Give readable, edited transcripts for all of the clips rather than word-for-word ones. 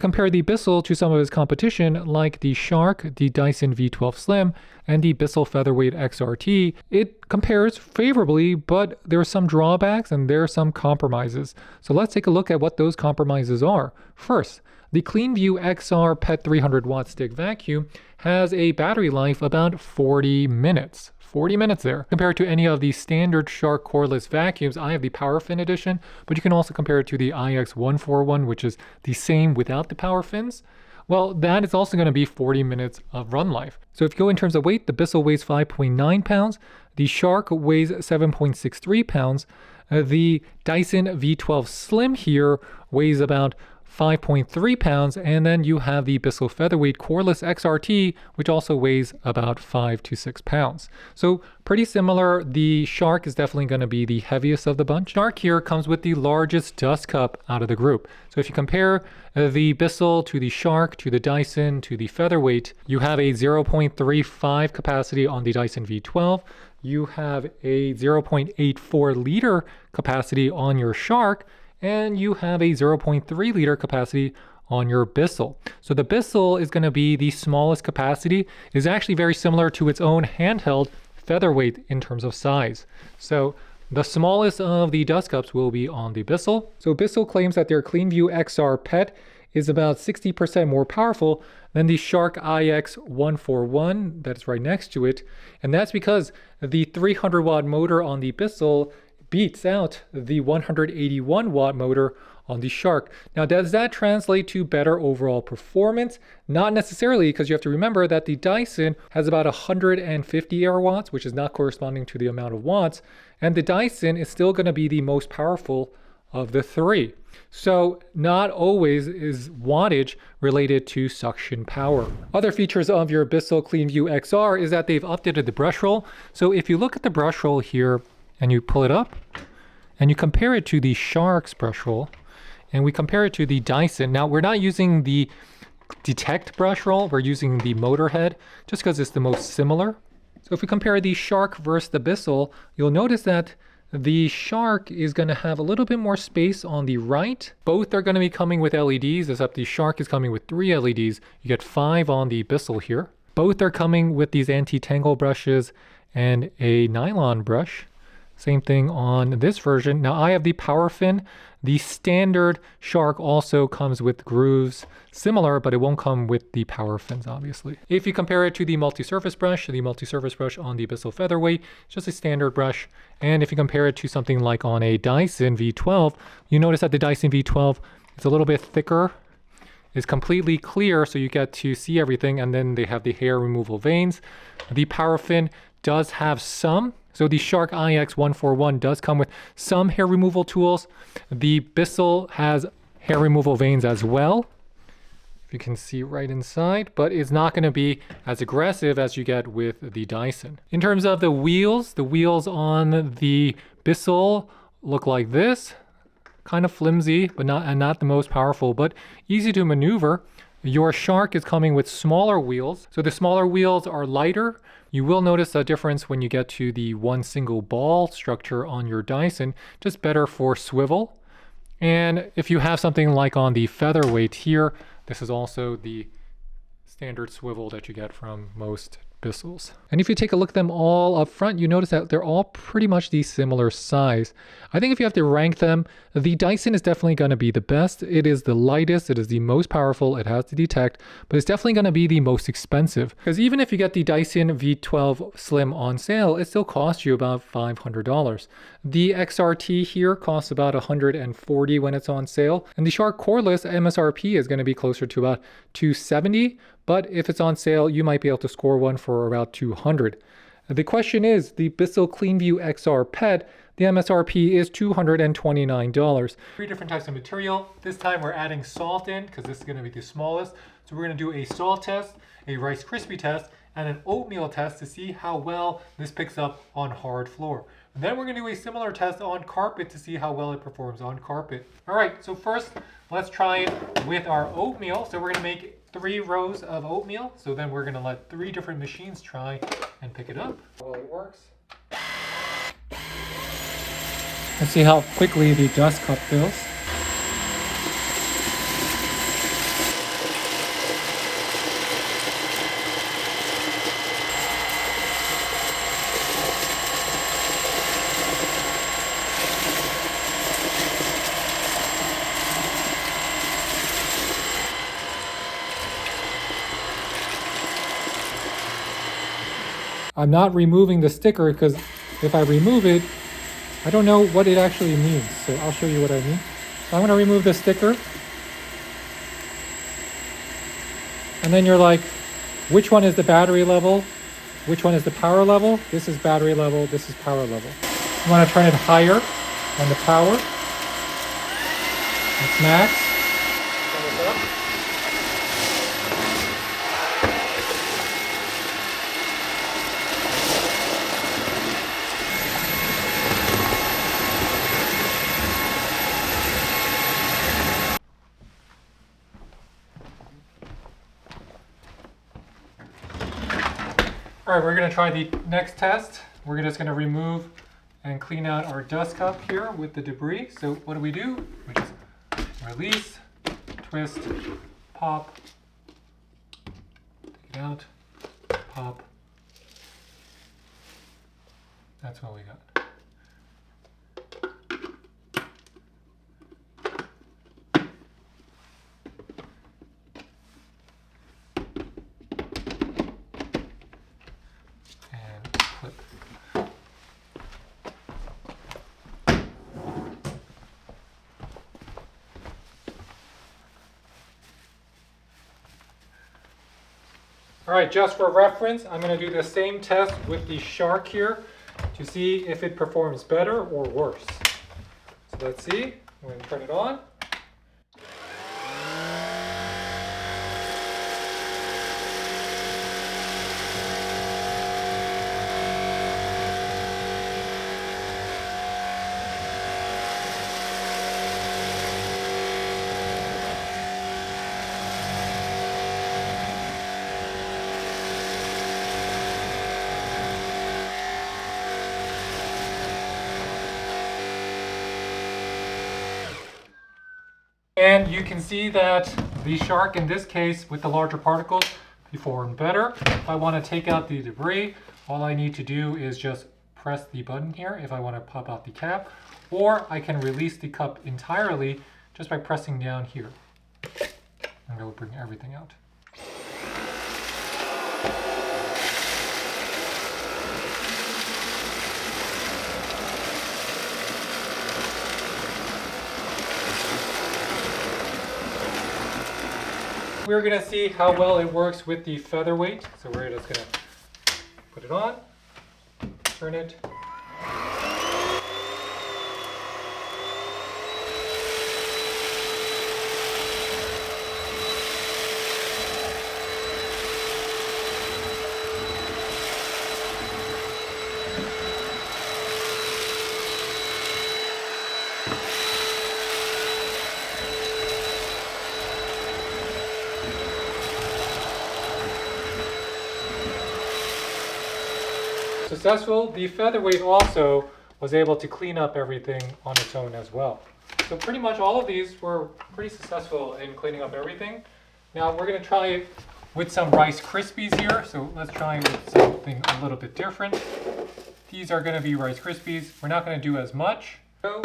Compare the Bissell to some of its competition like the Shark, the Dyson V12 Slim, and the Bissell Featherweight XRT. It compares favorably, but there are some drawbacks and there are some compromises. So let's take a look at what those compromises are. First, the Cleanview XR Pet 300 watt stick vacuum has a battery life about 40 minutes. 40 minutes there. Compared to any of the standard Shark cordless vacuums, I have the PowerFin edition, but you can also compare it to the IX141, which is the same without the power fins. Well, that is also going to be 40 minutes of run life. So if you go in terms of weight, the Bissell weighs 5.9 pounds, the Shark weighs 7.63 pounds, the Dyson V12 Slim here weighs about 5.3 pounds, and then you have the Bissell Featherweight Cordless XRT, which also weighs about 5 to 6 pounds. So pretty similar. The Shark is definitely going to be the heaviest of the bunch. Shark here comes with the largest dust cup out of the group. So if you compare the Bissell to the Shark, to the Dyson, to the Featherweight, you have a 0.35 capacity on the Dyson V12. You have a 0.84 liter capacity on your Shark, and you have a 0.3 liter capacity on your Bissell. So the Bissell is going to be the smallest capacity. It is actually very similar to its own handheld Featherweight in terms of size. So the smallest of the dust cups will be on the Bissell. So Bissell claims that their Cleanview XR Pet is about 60% more powerful than the Shark IX141 that's right next to it. And that's because the 300 watt motor on the Bissell beats out the 181 watt motor on the Shark. Now, does that translate to better overall performance? Not necessarily, because you have to remember that the Dyson has about 150 air watts, which is not corresponding to the amount of watts, and the Dyson is still going to be the most powerful of the three. So not always is wattage related to suction power. Other features of your Bissell Cleanview XR is that they've updated the brush roll. So if you look at the brush roll here and you pull it up and you compare it to the Shark's brush roll and we compare it to the Dyson. Now we're not using the detect brush roll, we're using the motor head just because it's the most similar. So if we compare the Shark versus the Bissell, you'll notice that the Shark is going to have a little bit more space on the right. Both are going to be coming with LEDs, except the Shark is coming with 3 LEDs. You get 5 on the Bissell here. Both are coming with these anti-tangle brushes and a nylon brush. Same thing on this version. Now I have the PowerFin. The standard Shark also comes with grooves, similar, but it won't come with the PowerFins, obviously. If you compare it to the multi-surface brush on the Bissell Featherweight, it's just a standard brush. And if you compare it to something like on a Dyson V12, you notice that the Dyson V12 is a little bit thicker. It's completely clear, so you get to see everything, and then they have the hair removal vanes. The PowerFin does have some. So the Shark IX141 does come with some hair removal tools. The Bissell has hair removal vanes as well, if you can see right inside, but it's not going to be as aggressive as you get with the Dyson. In terms of the wheels on the Bissell look like this. Kind of flimsy, but not the most powerful, but easy to maneuver. Your Shark is coming with smaller wheels. So the smaller wheels are lighter. You will notice a difference when you get to the one single ball structure on your Dyson, just better for swivel. And if you have something like on the Featherweight here, this is also the standard swivel that you get from most Bissells. And if you take a look at them all up front, you notice that they're all pretty much the similar size. I think if you have to rank them, the Dyson is definitely going to be the best. It is the lightest, it is the most powerful, it has to detect, but it's definitely going to be the most expensive. Because even if you get the Dyson V12 Slim on sale, it still costs you about $500. The XRT here costs about $140 when it's on sale, and the Shark Cordless MSRP is going to be closer to about $270. But if it's on sale, you might be able to score one for about $200. The question is, the Bissell Cleanview XR Pet, the MSRP is $229. 3 different types of material. This time we're adding salt in because this is going to be the smallest. So we're going to do a salt test, a Rice Krispie test, and an oatmeal test to see how well this picks up on hard floor. And then we're going to do a similar test on carpet to see how well it performs on carpet. All right, so first let's try it with our oatmeal. So we're going to make 3 rows of oatmeal. So then we're going to let 3 different machines try and pick it up. Well, it works. Let's see how quickly the dust cup fills. I'm not removing the sticker because if I remove it, I don't know what it actually means. So I'll show you what I mean. So I'm going to remove the sticker. And then you're like, which one is the battery level? Which one is the power level? This is battery level, this is power level. You want to turn it higher on the power. That's max. Turn this up. All right, we're going to try the next test. We're just going to remove and clean out our dust cup here with the debris. So what do? We just release, twist, pop, take it out, pop. That's what we got. All right, just for reference, I'm going to do the same test with the Shark here to see if it performs better or worse. So let's see. I'm going to turn it on. And you can see that the Shark, in this case, with the larger particles, performed better. If I want to take out the debris, all I need to do is just press the button here if I want to pop out the cap, or I can release the cup entirely just by pressing down here. And it will bring everything out. We're going to see how well it works with the Featherweight. So we're just going to put it on, turn it. Successful. The Featherweight also was able to clean up everything on its own as well. So pretty much all of these were pretty successful in cleaning up everything. Now we're going to try it with some Rice Krispies here. So let's try with something a little bit different. These are going to be Rice Krispies. We're not going to do as much. So,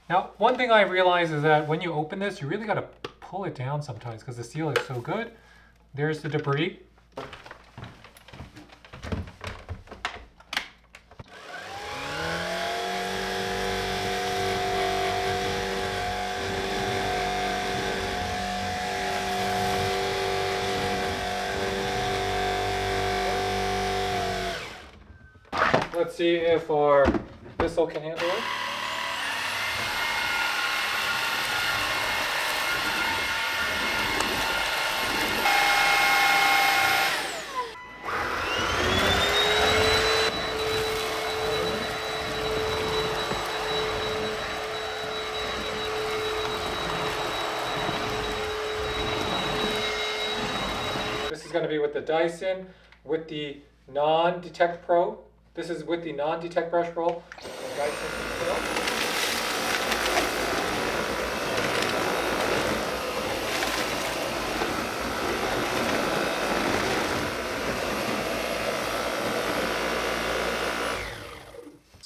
now, one thing I realized is that when you open this, you really got to pull it down sometimes because the seal is so good. There's the debris. Let's see if our Bissell can handle it. This is going to be with the Dyson, with the non-Detect Pro. This is with the non-Detect Brush Pro. The Dyson V12.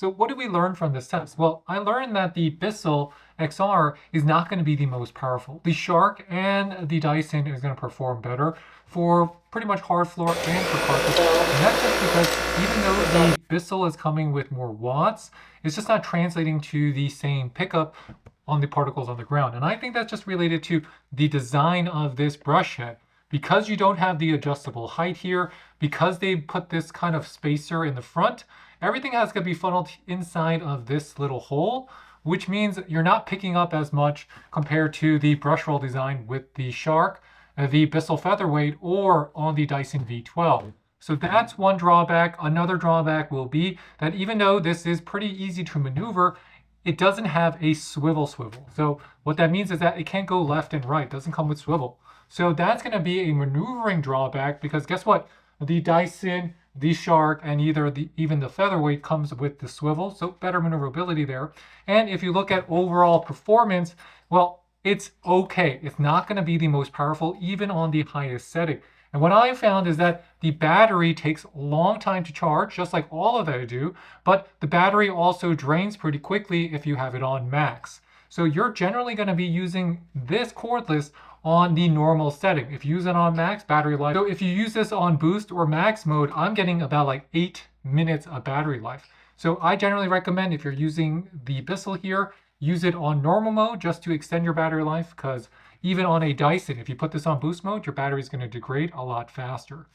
So what did we learn from this test? Well, I learned that the Bissell XR is not going to be the most powerful. The Shark and the Dyson is going to perform better for pretty much hard floor and for carpet. And that's just because even though the Bissell is coming with more watts, it's just not translating to the same pickup on the particles on the ground. And I think that's just related to the design of this brush head. Because you don't have the adjustable height here, because they put this kind of spacer in the front, everything has to be funneled inside of this little hole, which means you're not picking up as much compared to the brush roll design with the Shark, the Bissell Featherweight, or on the Dyson V12. So that's one drawback. Another drawback will be that even though this is pretty easy to maneuver, it doesn't have a swivel. So what that means is that it can't go left and right. It doesn't come with swivel. So that's going to be a maneuvering drawback because guess what? The Dyson, the Shark, and even the Featherweight comes with the swivel, so better maneuverability there. And if you look at overall performance, well, it's okay. It's not going to be the most powerful, even on the highest setting. And what I found is that the battery takes a long time to charge, just like all of them do, but the battery also drains pretty quickly if you have it on max. So you're generally going to be using this cordless on the normal setting. If you use it on max, battery life. So if you use this on boost or max mode, I'm getting about like 8 minutes of battery life. So I generally recommend if you're using the Bissell here, use it on normal mode just to extend your battery life, because even on a Dyson, if you put this on boost mode, your battery is going to degrade a lot faster.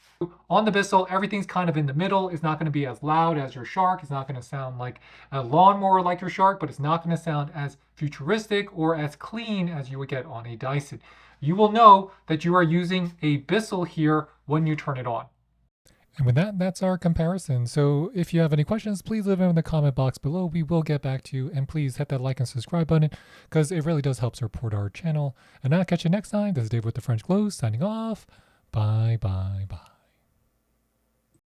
On the Bissell, everything's kind of in the middle. It's not going to be as loud as your Shark. It's not going to sound like a lawnmower like your Shark, but it's not going to sound as futuristic or as clean as you would get on a Dyson. You will know that you are using a Bissell here when you turn it on. And with that, that's our comparison. So if you have any questions, please leave them in the comment box below. We will get back to you. And please hit that like and subscribe button because it really does help support our channel. And I'll catch you next time. This is Dave with the French Glow signing off. Bye, bye, bye.